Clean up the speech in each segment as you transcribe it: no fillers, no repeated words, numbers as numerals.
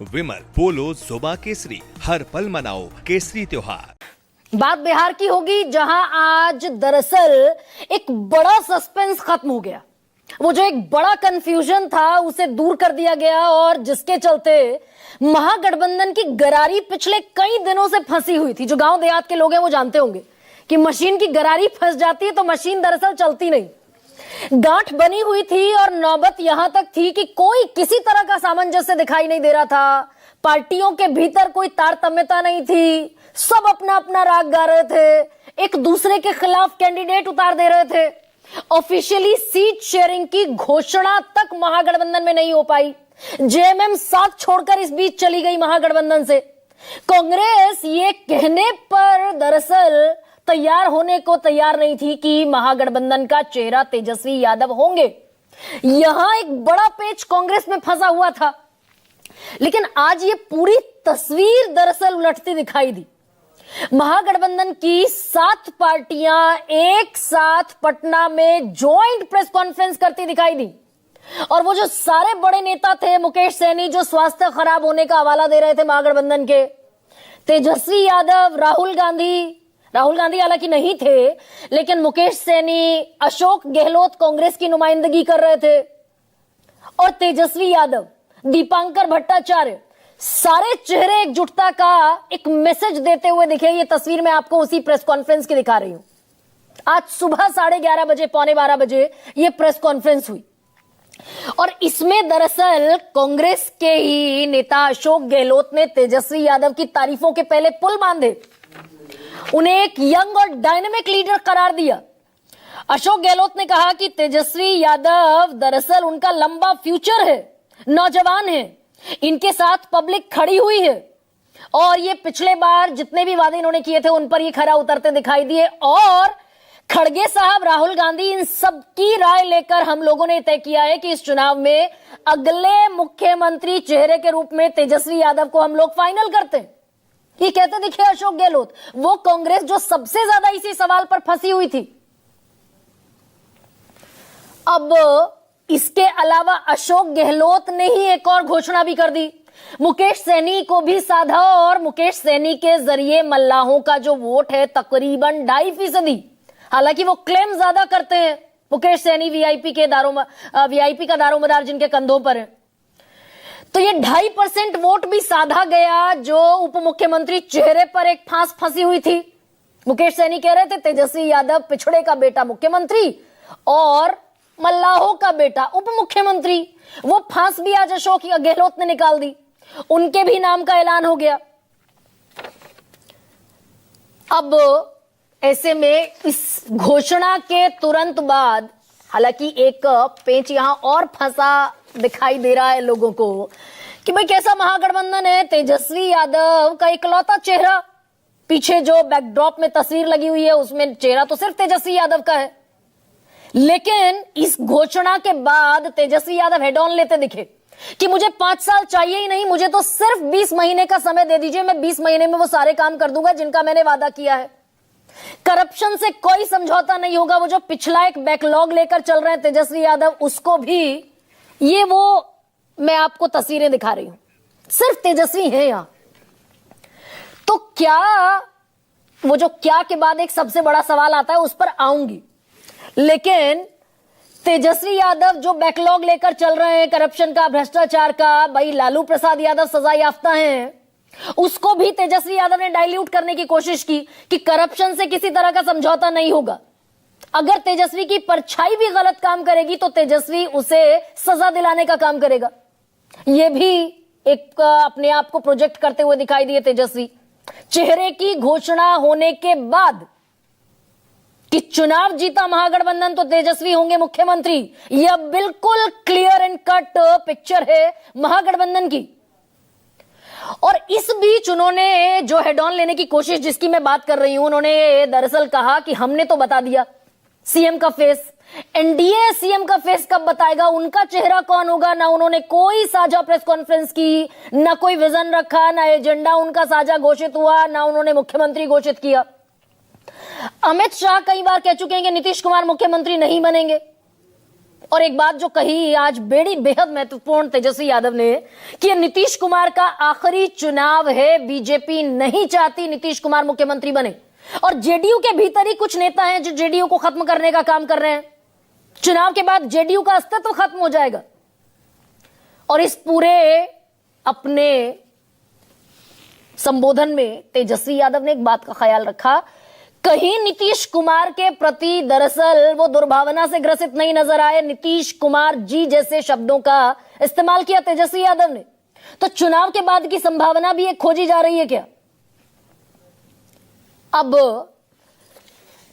विमल पोलो जुबा केसरी, हर पल मनाओ केसरी त्योहार। बात बिहार की होगी, जहां आज दरअसल एक बड़ा सस्पेंस खत्म हो गया। वो जो एक बड़ा कंफ्यूजन था उसे दूर कर दिया गया और जिसके चलते महागठबंधन की गरारी पिछले कई दिनों से फंसी हुई थी। जो गांव देहात के लोग हैं वो जानते होंगे कि मशीन की गरारी फंस जाती है तो मशीन दरअसल चलती नहीं। गांठ बनी हुई थी और नौबत यहां तक थी कि कोई किसी तरह का सामंजस्य दिखाई नहीं दे रहा था। पार्टियों के भीतर कोई तारतम्यता नहीं थी, सब अपना अपना राग गा रहे थे, एक दूसरे के खिलाफ कैंडिडेट उतार दे रहे थे। ऑफिशियली सीट शेयरिंग की घोषणा तक महागठबंधन में नहीं हो पाई। जेएमएम साथ छोड़कर इस बीच चली गई महागठबंधन से। कांग्रेस ये कहने पर दरअसल तैयार होने को तैयार नहीं थी कि महागठबंधन का चेहरा तेजस्वी यादव होंगे। यहां एक बड़ा पेच कांग्रेस में फंसा हुआ था, लेकिन आज ये पूरी तस्वीर दरअसल उलटती दिखाई दी। महागठबंधन की 7 पार्टियां एक साथ पटना में ज्वाइंट प्रेस कॉन्फ्रेंस करती दिखाई दी और वो जो सारे बड़े नेता थे, मुकेश सहनी जो स्वास्थ्य खराब होने का हवाला दे रहे थे महागठबंधन के, तेजस्वी यादव, राहुल गांधी हालांकि नहीं थे, लेकिन मुकेश सहनी, अशोक गहलोत कांग्रेस की नुमाइंदगी कर रहे थे और तेजस्वी यादव, दीपांकर भट्टाचार्य, सारे चेहरे एकजुटता का एक मैसेज देते हुए दिखे। ये तस्वीर मैं आपको उसी प्रेस कॉन्फ्रेंस की दिखा रही हूं। आज सुबह 11:30 बजे, 11:45 बजे ये प्रेस कॉन्फ्रेंस हुई और इसमें दरअसल कांग्रेस के ही नेता अशोक गहलोत ने तेजस्वी यादव की तारीफों के पहले पुल बांधे, उन्हें एक यंग और डायनेमिक लीडर करार दिया। अशोक गहलोत ने कहा कि तेजस्वी यादव दरअसल उनका लंबा फ्यूचर है, नौजवान है, इनके साथ पब्लिक खड़ी हुई है और ये पिछले बार जितने भी वादे इन्होंने किए थे उन पर ये खरा उतरते दिखाई दिए। और खड़गे साहब, राहुल गांधी, इन सब की राय लेकर हम लोगों ने तय किया है कि इस चुनाव में अगले मुख्यमंत्री चेहरे के रूप में तेजस्वी यादव को हम लोग फाइनल करते हैं। ये कहते दिखे अशोक गहलोत, वो कांग्रेस जो सबसे ज्यादा इसी सवाल पर फंसी हुई थी। अब इसके अलावा अशोक गहलोत ने ही एक और घोषणा भी कर दी, मुकेश सहनी को भी साधा और मुकेश सहनी के जरिए मल्लाहों का जो वोट है तकरीबन 2.5%। हालांकि वो क्लेम ज्यादा करते हैं, मुकेश सहनी वीआईपी का दारोमदार जिनके कंधों पर है, तो ये 2.5% वोट भी साधा गया जो उप मुख्यमंत्री चेहरे पर एक फांस फंसी हुई थी। मुकेश सहनी कह रहे थे तेजस्वी यादव पिछड़े का बेटा मुख्यमंत्री और मल्लाहों का बेटा उप मुख्यमंत्री। वो फांस भी आज अशोक गहलोत ने निकाल दी, उनके भी नाम का ऐलान हो गया। अब ऐसे में इस घोषणा के तुरंत बाद हालांकि एक पेंच यहां और फंसा दिखाई दे रहा है लोगों को कि भाई कैसा महागठबंधन है। तेजस्वी यादव का इकलौता चेहरा, पीछे जो बैकड्रॉप में तस्वीर लगी हुई है उसमें चेहरा तो सिर्फ तेजस्वी यादव का है, लेकिन इस घोषणा के बाद तेजस्वी यादव हेड ऑन लेते दिखे कि मुझे 5 साल चाहिए ही नहीं, मुझे तो सिर्फ 20 महीने का समय दे दीजिए, मैं 20 महीने में वो सारे काम कर दूंगा जिनका मैंने वादा किया है। करप्शन से कोई समझौता नहीं होगा। वो जो पिछला एक बैकलॉग लेकर चल रहे हैं तेजस्वी यादव, उसको भी ये वो मैं आपको तस्वीरें दिखा रही हूं, सिर्फ तेजस्वी है यहां। तो क्या, वो जो क्या के बाद एक सबसे बड़ा सवाल आता है उस पर आऊंगी, लेकिन तेजस्वी यादव जो बैकलॉग लेकर चल रहे हैं करप्शन का, भ्रष्टाचार का, भाई लालू प्रसाद यादव सजा याफ्ता हैं, उसको भी तेजस्वी यादव ने डाइल्यूट करने की कोशिश की कि करप्शन से किसी तरह का समझौता नहीं होगा। अगर तेजस्वी की परछाई भी गलत काम करेगी तो तेजस्वी उसे सजा दिलाने का काम करेगा। यह भी एक अपने आप को प्रोजेक्ट करते हुए दिखाई दिए तेजस्वी। चेहरे की घोषणा होने के बाद कि चुनाव जीता महागठबंधन तो तेजस्वी होंगे मुख्यमंत्री, यह बिल्कुल क्लियर एंड कट पिक्चर है महागठबंधन की। और इस बीच उन्होंने जो हेड ऑन लेने की कोशिश जिसकी मैं बात कर रही हूं, उन्होंने दरअसल कहा कि हमने तो बता दिया सीएम का फेस, एनडीए सीएम का फेस कब बताएगा, उनका चेहरा कौन होगा। ना उन्होंने कोई साझा प्रेस कॉन्फ्रेंस की, ना कोई विजन रखा, ना एजेंडा उनका साझा घोषित हुआ, ना उन्होंने मुख्यमंत्री घोषित किया। अमित शाह कई बार कह चुके हैं कि नीतीश कुमार मुख्यमंत्री नहीं बनेंगे। और एक बात जो कही आज बड़ी बेहद महत्वपूर्ण तेजस्वी यादव ने कि नीतीश कुमार का आखिरी चुनाव है, बीजेपी नहीं चाहती नीतीश कुमार मुख्यमंत्री बने। और जेडीयू के भीतर ही कुछ नेता हैं जो जेडीयू को खत्म करने का काम कर रहे हैं। चुनाव के बाद जेडीयू का अस्तित्व खत्म हो जाएगा। और इस पूरे अपने संबोधन में तेजस्वी यादव ने एक बात का ख्याल रखा, कहीं नीतीश कुमार के प्रति दरअसल वो दुर्भावना से ग्रसित नहीं नजर आए। नीतीश कुमार जी जैसे शब्दों का इस्तेमाल किया तेजस्वी यादव ने। तो चुनाव के बाद की संभावना भी एक खोजी जा रही है क्या? अब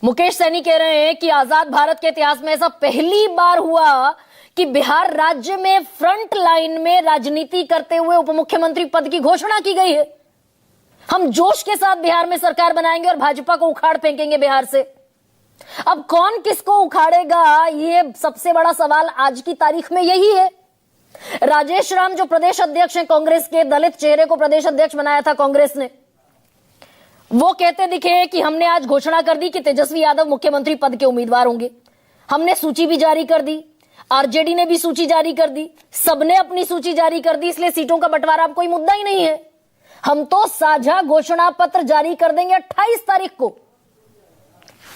मुकेश सैनी कह रहे हैं कि आजाद भारत के इतिहास में ऐसा पहली बार हुआ कि बिहार राज्य में फ्रंट लाइन में राजनीति करते हुए उप मुख्यमंत्री पद की घोषणा की गई है। हम जोश के साथ बिहार में सरकार बनाएंगे और भाजपा को उखाड़ फेंकेंगे बिहार से। अब कौन किसको उखाड़ेगा, ये सबसे बड़ा सवाल आज की तारीख में यही है। राजेश राम जो प्रदेश अध्यक्ष हैं कांग्रेस के, दलित चेहरे को प्रदेश अध्यक्ष बनाया था कांग्रेस ने, वो कहते दिखे कि हमने आज घोषणा कर दी कि तेजस्वी यादव मुख्यमंत्री पद के उम्मीदवार होंगे। हमने सूची भी जारी कर दी, आरजेडी ने भी सूची जारी कर दी, सबने अपनी सूची जारी कर दी, इसलिए सीटों का बंटवारा अब कोई मुद्दा ही नहीं है। हम तो साझा घोषणा पत्र जारी कर देंगे 28 तारीख को।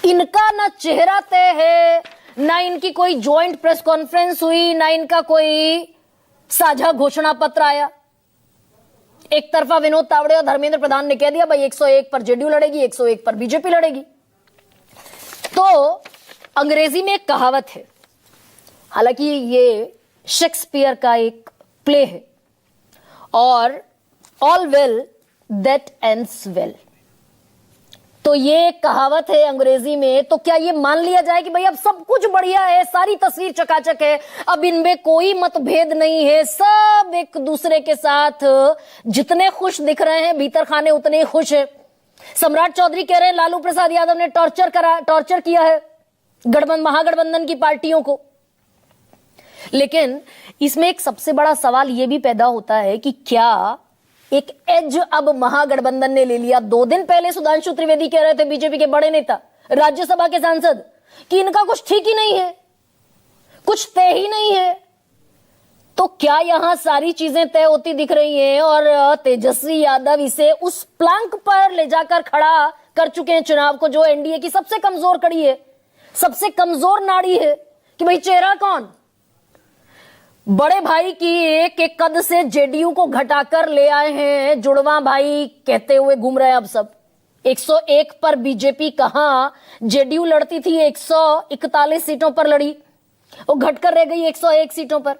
इनका ना चेहरा तय है, ना इनकी कोई ज्वाइंट प्रेस कॉन्फ्रेंस हुई, ना इनका कोई साझा घोषणा पत्र आया। एक तरफा विनोद तावड़े और धर्मेंद्र प्रधान ने कह दिया भाई 101 पर जेडीयू लड़ेगी, 101 पर बीजेपी लड़ेगी। तो अंग्रेजी में एक कहावत है, हालांकि ये शेक्सपियर का एक प्ले है, और all well that ends well. तो ये एक कहावत है अंग्रेजी में। तो क्या ये मान लिया जाए कि भाई अब सब कुछ बढ़िया है, सारी तस्वीर चकाचक है, अब इनमें कोई मतभेद नहीं है, सब एक दूसरे के साथ जितने खुश दिख रहे हैं भीतर खाने उतने ही खुश है। सम्राट चौधरी कह रहे हैं लालू प्रसाद यादव ने टॉर्चर किया है महागठबंधन की पार्टियों को। लेकिन इसमें एक सबसे बड़ा सवाल यह भी पैदा होता है कि क्या एक एज अब महागठबंधन ने ले लिया। 2 दिन पहले सुधांशु त्रिवेदी कह रहे थे, बीजेपी के बड़े नेता, राज्यसभा के सांसद, कि इनका कुछ ठीक ही नहीं है, कुछ तय ही नहीं है। तो क्या यहां सारी चीजें तय होती दिख रही हैं और तेजस्वी यादव इसे उस प्लांक पर ले जाकर खड़ा कर चुके हैं चुनाव को, जो एनडीए की सबसे कमजोर कड़ी है, सबसे कमजोर नाड़ी है, कि भाई चेहरा कौन? बड़े भाई की एक कद से जेडीयू को घटाकर ले आए हैं, जुड़वा भाई कहते हुए घूम रहे हैं अब सब। 101 पर बीजेपी कहां जेडीयू लड़ती थी, 141 सीटों पर लड़ी, वो घटकर रह गई 101 सीटों पर।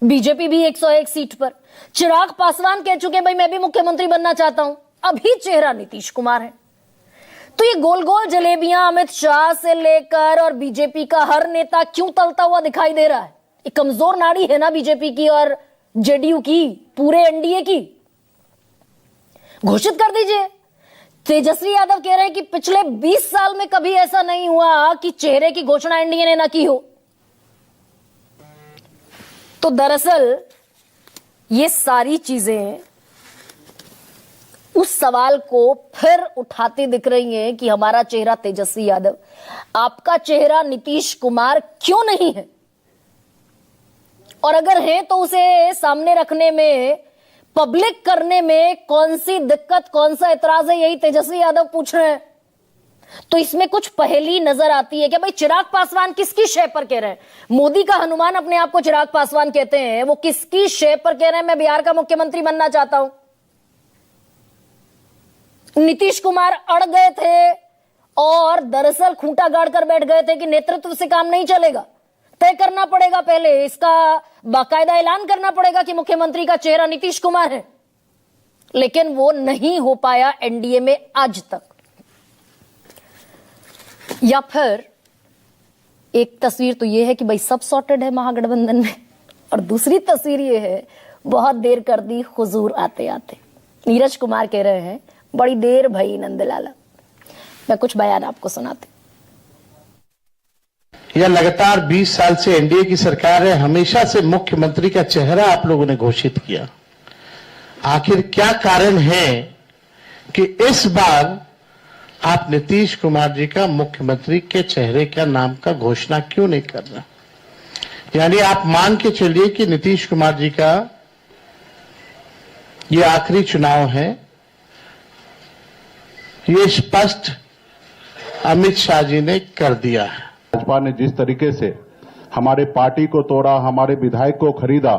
बीजेपी भी 101 सीट पर। चिराग पासवान कह चुके भाई मैं भी मुख्यमंत्री बनना चाहता हूं, अभी चेहरा नीतीश कुमार है। तो ये गोल गोल जलेबियां अमित शाह से लेकर और बीजेपी का हर नेता क्यों तलता हुआ दिखाई दे रहा है? एक कमजोर नाड़ी है ना बीजेपी की और जेडीयू की, पूरे एनडीए की। घोषित कर दीजिए। तेजस्वी यादव कह रहे हैं कि पिछले 20 साल में कभी ऐसा नहीं हुआ कि चेहरे की घोषणा एनडीए ने ना की हो। तो दरअसल ये सारी चीजें उस सवाल को फिर उठाते दिख रही हैं कि हमारा चेहरा तेजस्वी यादव, आपका चेहरा नीतीश कुमार क्यों नहीं है? और अगर है तो उसे सामने रखने में, पब्लिक करने में कौन सी दिक्कत, कौन सा एतराज है, यही तेजस्वी यादव पूछ रहे हैं। तो इसमें कुछ पहेली नजर आती है कि भाई चिराग पासवान किसकी शय पर कह रहे हैं? मोदी का हनुमान अपने आप को चिराग पासवान कहते हैं, वो किसकी शय पर कह रहे हैं मैं बिहार का मुख्यमंत्री बनना चाहता हूं? नीतीश कुमार अड़ गए थे और दरअसल खूंटा गाड़ कर बैठ गए थे कि नेतृत्व से काम नहीं चलेगा, तय करना पड़ेगा, पहले इसका बाकायदा ऐलान करना पड़ेगा कि मुख्यमंत्री का चेहरा नीतीश कुमार है। लेकिन वो नहीं हो पाया एनडीए में आज तक। या फिर एक तस्वीर तो यह है कि भाई सब सॉर्टेड है महागठबंधन में, और दूसरी तस्वीर यह है बहुत देर कर दी हुजूर आते आते। नीरज कुमार कह रहे हैं बड़ी देर भई नंदलाला। मैं कुछ बयान आपको सुनाती। यह लगातार 20 साल से एनडीए की सरकार है, हमेशा से मुख्यमंत्री का चेहरा आप लोगों ने घोषित किया। आखिर क्या कारण है कि इस बार आप नीतीश कुमार जी का मुख्यमंत्री के चेहरे का नाम का घोषणा क्यों नहीं कर रहे? यानी आप मान के चलिए कि नीतीश कुमार जी का ये आखिरी चुनाव है। ये स्पष्ट अमित शाह जी ने कर दिया है। भाजपा ने जिस तरीके से हमारे पार्टी को तोड़ा, हमारे विधायक को खरीदा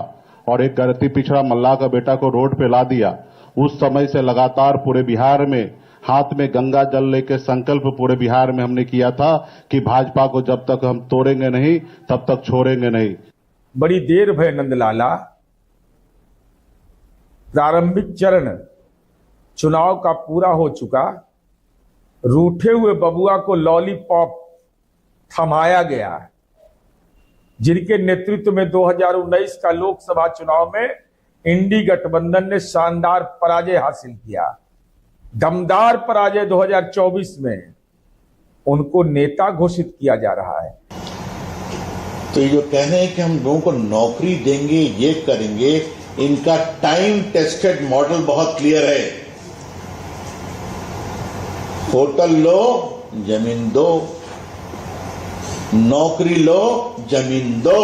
और एक गलती पिछड़ा मल्लाह का बेटा को रोड पे ला दिया, उस समय से लगातार पूरे बिहार में हाथ में गंगा जल लेकर संकल्प पूरे बिहार में हमने किया था कि भाजपा को जब तक हम तोड़ेंगे नहीं तब तक छोड़ेंगे नहीं। बड़ी देर भय नंदलाला, प्रारंभिक चरण चुनाव का पूरा हो चुका, रूठे हुए बबुआ को लॉलीपॉप थमाया गया, जिनके नेतृत्व में 2019 का लोकसभा चुनाव में इंडी गठबंधन ने शानदार पराजय हासिल किया। दमदार पराजय 2024 में उनको नेता घोषित किया जा रहा है। तो ये जो कह रहे हैं कि हम लोगों को नौकरी देंगे, ये करेंगे, इनका टाइम टेस्टेड मॉडल बहुत क्लियर है। होटल लो, जमीन दो, नौकरी लो, जमीन दो।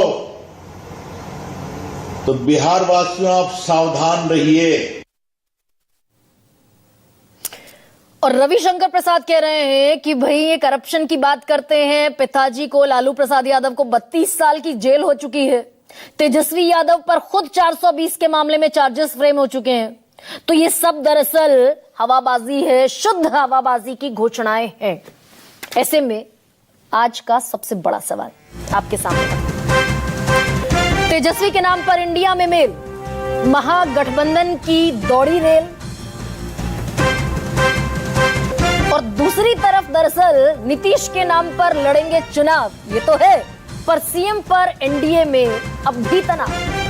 तो बिहार वासियों, आप सावधान रहिए। और रविशंकर प्रसाद कह रहे हैं कि भाई ये करप्शन की बात करते हैं, पिताजी को लालू प्रसाद यादव को 32 साल की जेल हो चुकी है, तेजस्वी यादव पर खुद 420 के मामले में चार्जेस फ्रेम हो चुके हैं। तो ये सब दरअसल हवाबाजी है, शुद्ध हवाबाजी की घोषणाएं हैं। ऐसे में आज का सबसे बड़ा सवाल आपके सामने, तेजस्वी के नाम पर इंडिया में मेल, महागठबंधन की दौड़ी रेल, और दूसरी तरफ दरअसल नीतीश के नाम पर लड़ेंगे चुनाव, ये तो है, पर सीएम पर एनडीए में अब भी तनाव।